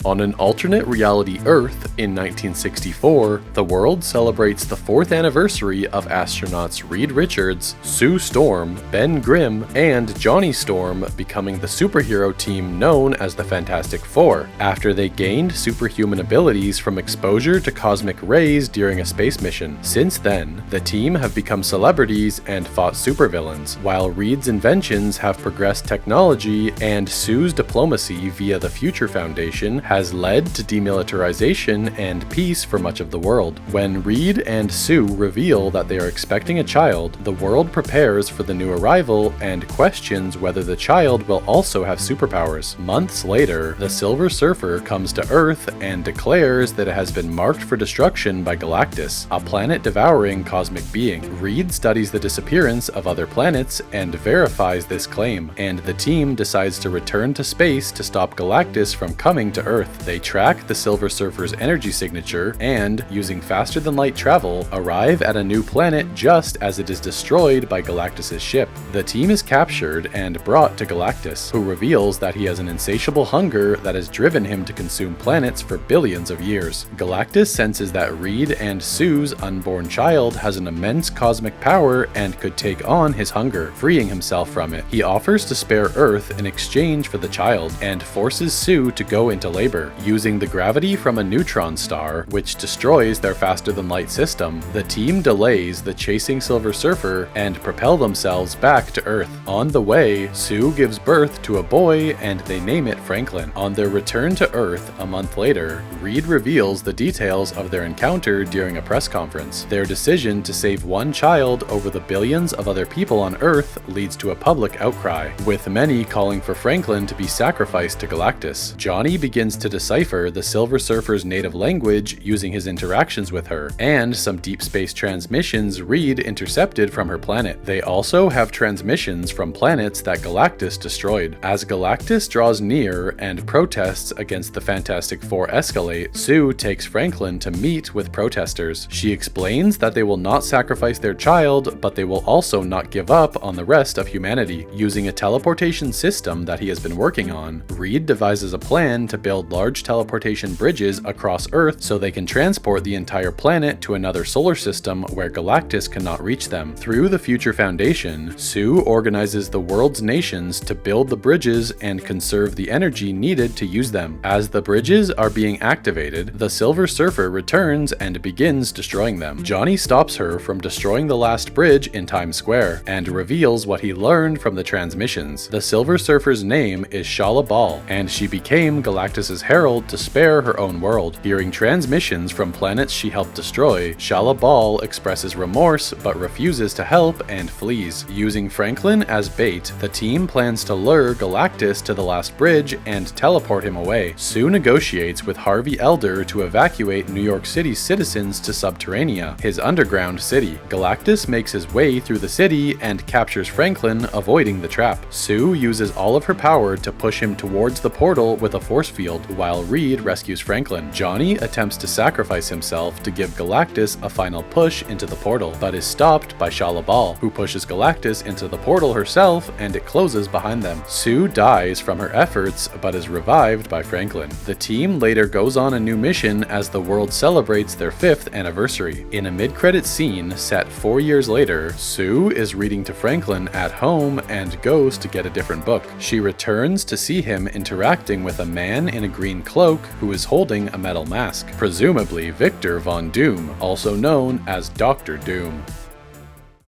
On an alternate reality Earth in 1964, the world celebrates the 4th anniversary of astronauts Reed Richards, Sue Storm, Ben Grimm, and Johnny Storm becoming the superhero team known as the Fantastic Four, after they gained superhuman abilities from exposure to cosmic rays during a space mission. Since then, the team have become celebrities and fought supervillains, while Reed's inventions have progressed technology and Sue's diplomacy via the Future Foundation has led to demilitarization and peace for much of the world. When Reed and Sue reveal that they are expecting a child, the world prepares for the new arrival and questions whether the child will also have superpowers. Months later, the Silver Surfer comes to Earth and declares that it has been marked for destruction by Galactus, a planet-devouring cosmic being. Reed studies the disappearance of other planets and verifies this claim, and the team decides to return to space to stop Galactus from coming to Earth. They track the Silver Surfer's energy signature and, using faster-than-light travel, arrive at a new planet just as it is destroyed by Galactus' ship. The team is captured and brought to Galactus, who reveals that he has an insatiable hunger that has driven him to consume planets for billions of years. Galactus senses that Reed and Sue's unborn child has an immense cosmic power and could take on his hunger, freeing himself from it. He offers to spare Earth in exchange for the child, and forces Sue to go into labor. Using the gravity from a neutron star, which destroys their faster-than-light system, the team delays the chasing Silver Surfer and propel themselves back to Earth. On the way, Sue gives birth to a boy and they name it Franklin. On their return to Earth a month later, Reed reveals the details of their encounter during a press conference. Their decision to save one child over the billions of other people on Earth leads to a public outcry, with many calling for Franklin to be sacrificed to Galactus. Johnny begins to decipher the Silver Surfer's native language using his interactions with her, and some deep space transmissions Reed intercepted from her planet. They also have transmissions from planets that Galactus destroyed. As Galactus draws near and protests against the Fantastic Four escalate, Sue takes Franklin to meet with protesters. She explains that they will not sacrifice their child, but they will also not give up on the rest of humanity. Using a teleportation system that he has been working on, Reed devises a plan to build large teleportation bridges across Earth so they can transport the entire planet to another solar system where Galactus cannot reach them. Through the Future Foundation, Sue organizes the world's nations to build the bridges and conserve the energy needed to use them. As the bridges are being activated, the Silver Surfer returns and begins destroying them. Johnny stops her from destroying the last bridge in Times Square and reveals what he learned from the transmissions. The Silver Surfer's name is Shala Bal, and she became Galactus' herald to spare her own world. Hearing transmissions from planets she helped destroy, Shala Bal expresses remorse but refuses to help and flees. Using Franklin as bait, the team plans to lure Galactus to the last bridge and teleport him away. Sue negotiates with Harvey Elder to evacuate New York City's citizens to Subterranea, his underground city. Galactus makes his way through the city and captures Franklin, avoiding the trap. Sue uses all of her power to push him towards the portal with a force field, while Reed rescues Franklin. Johnny attempts to sacrifice himself to give Galactus a final push into the portal, but is stopped by Shala Bal, who pushes Galactus into the portal herself and it closes behind them. Sue dies from her efforts, but is revived by Franklin. The team later goes on a new mission as the world celebrates their 5th anniversary. In a mid-credit scene set 4 years later, Sue is reading to Franklin at home and goes to get a different book. She returns to see him interacting with a man in a green cloak who is holding a metal mask, presumably Victor Von Doom, also known as Dr. Doom.